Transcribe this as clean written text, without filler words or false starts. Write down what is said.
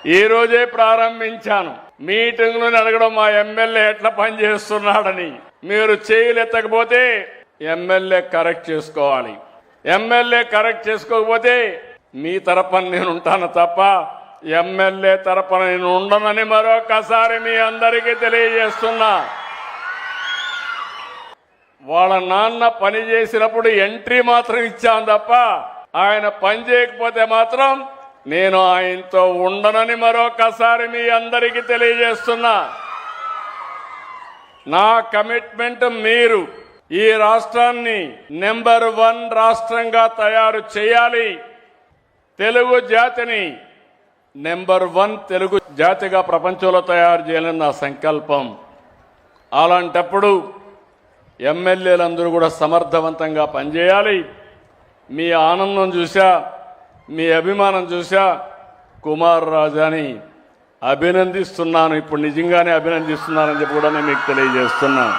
ఈ రోజే ప్రారంభించాను. మీటింగ్లు అడగడం మా ఎమ్మెల్యే ఎట్లా పనిచేస్తున్నాడని. మీరు చేయలేకపోతే ఎమ్మెల్యే కరెక్ట్ చేసుకోవాలి. ఎమ్మెల్యే కరెక్ట్ చేసుకోకపోతే మీ తరపున నేను ఉంటాను తప్ప ఎమ్మెల్యే తరపున నేను ఉండనని మరొకసారి మీ అందరికీ తెలియజేస్తున్నా. వాళ్ళ నాన్న పని చేసినప్పుడు ఎంట్రీ మాత్రం ఇచ్చాను తప్ప ఆయన పని చేయకపోతే మాత్రం నేను ఆయనతో ఉండనని మరొకసారి మీ అందరికీ తెలియజేస్తున్నా. నా కమిట్మెంట్ మీరు ఈ రాష్ట్రాన్ని నెంబర్ 1 రాష్ట్రంగా తయారు చేయాలి. తెలుగు జాతిని నెంబర్ 1 తెలుగు జాతిగా ప్రపంచంలో తయారు చేయాలని నా సంకల్పం. అలాంటప్పుడు ఎమ్మెల్యేలందరూ కూడా సమర్థవంతంగా పనిచేయాలి. మీ ఆనందం చూసా, మీ అభిమానం చూసా కుమార్ రాజాని అభినందిస్తున్నాను. ఇప్పుడు నిజంగానే అభినందిస్తున్నానని చెప్పి కూడా నేను మీకు తెలియజేస్తున్నాను.